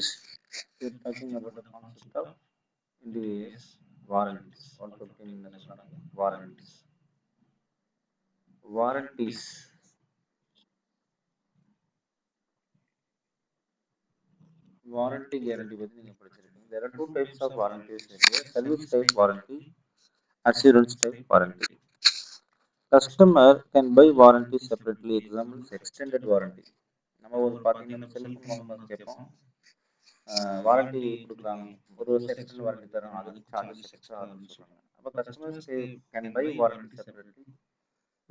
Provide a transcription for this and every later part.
this we're talking about the concept of NDAS warranties. Also in warranties. Warranties. Warranty guarantee பத்தி நீங்க படிச்சிருக்கீங்க. There are two types of warranties here. Service type warranty, assurance type warranty. Customer can buy warranty separately. Examples extended warranty. நம்ம ஒரு பார்த்தீங்கன்னா cellphone வாங்கும்போது கேட்போம் warranty கொடுக்குறாங்க, ஒரு வருஷம் எக்ஸ்டெண்ட் வாரண்டி தரோம், அதுக்கு சார்ஜஸ் எக்ஸ்ட்ரா ஆகுதுன்னு சொல்கிறாங்க. அப்போ customers can buy warranty separately.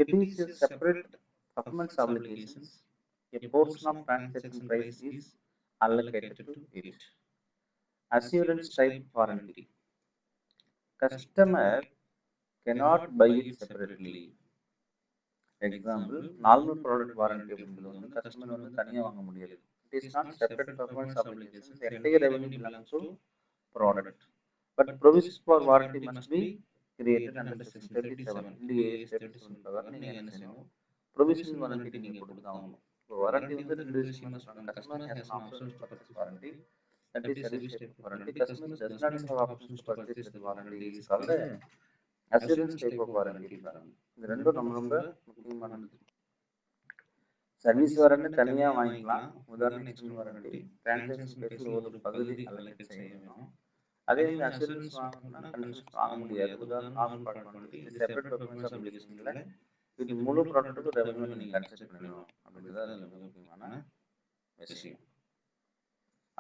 It is a separate performance obligations. A portion of transaction price is allocated to it. Assurance type warranty. Customer cannot buy it separately. Example, normal product warranty அப்படிங்கிறது வந்து customer வந்து தனியாக வாங்க முடியாது. It is not separate performance obligations. The entire revenue belongs to product. But provisions for warranty must be created under section 37. NDAS 37 பிரகாரம் நீங்க என்ன செய்யணும்? Provisional warranty நீங்க கொடுத்தாகணும். இப்போ வாரண்டி வந்து ரெண்டு விஷயமா சொல்றாங்க. Customer has an option to purchase warranty. That is service type of warranty. Customer does not have options to purchase that warranty. Is called assurance type of warranty. இந்த ரெண்டும் நம்ம ரொம்ப முக்கியமானது. சர்வீஸ் வாரண்டி தனியாக வாங்கிக்கலாம். உதாரணம் எக்ஸ்டெண்ட் வாரண்டி டிரான்சாக்ஷன் பேஸில் ஒரு பகுதி அலோகேட் செய்ய வேணும். அதே மாதிரி அசூரன்ஸ் வாங்கணும்னா கண்டிஷன்ஸ் வாங்க முடியாது. உதாரணம் நார்மல் ப்ராடக்ட் வாரண்டி இது செப்பரேட் பர்ஃபார்மன்ஸ் அப்ளிகேஷன்ல இது முழு ப்ராடக்ட்டுக்கும் ரெவன்யூ நீங்கள் கன்சிடர் பண்ணிடணும் அப்படிங்கிறது அதில் மிக முக்கியமான விஷயம்.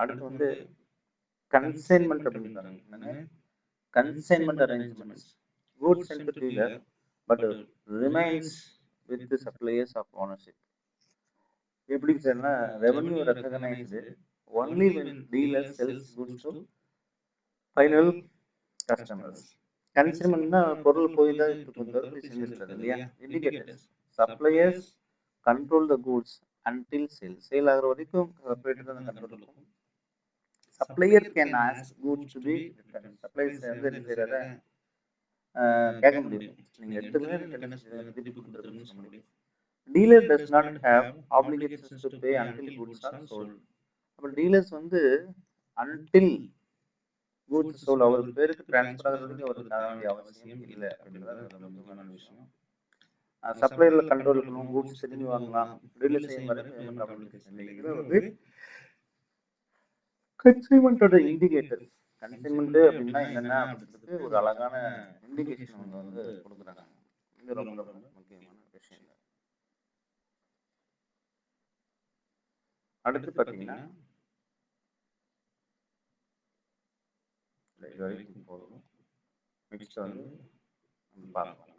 அடுத்து வந்து கன்சைன்மெண்ட் அப்படின்னு பாருங்க. என்னங்க consignment arrangements goods sent to dealer but remains with suppliers of ownership. எப்படி சார்னா revenue recognised only when dealer sells goods to final customers. கன்சைன்மெண்ட்னா பொருள் போய் தான் இருக்கும் தவிர செஞ்சிருக்காது இல்லையா. Indicators suppliers control the goods until sale ஆகிற வரைக்கும் சப்ளையர் தான் கண்ட்ரோல் இருக்கும். Supplier can ask goods to be return. Suppliers வந்து என்ன செய்யறத கேட்க முடியும். நீங்க எடுத்துக்கலாம் திருப்பி கொடுத்துருக்குன்னு சொல்ல முடியும். Dealer does not have applications to pay until goods R sold. அப்போ டீலர்ஸ் வந்து அன்டில் கூட்ஸ் சோல்ட் அவருக்கு பேருக்கு டிரான்ஸ்ஃபர் ஆகிற வரைக்கும் அவருக்கு ஆக வேண்டிய அவசியம் இல்லை அப்படிங்கிறது ஒரு முக்கியமான விஷயம். சப்ளையர்ல கண்ட்ரோல் இருக்கணும், கூட்ஸ் திரும்பி வாங்கலாம், டீலர் செய்யும் வரை பேமெண்ட் ஆப்ளிகேஷன் இல்லை. இதுல வந்து கன்சைன்மெண்டோட இண்டிகேட்டர். கன்சைன்மெண்ட் அப்படின்னா என்னென்ன அப்படின்றதுக்கு ஒரு அழகான இண்டிகேஷன் அவங்க வந்து கொடுக்குறாங்க. இது ரொம்ப ரொம்ப முக்கியமான விஷயம். அடுத்து பார்த்தீங்கன்னா இது வரைக்கும் போதும். நெக்ஸ்ட் வந்து பார்க்கலாம்.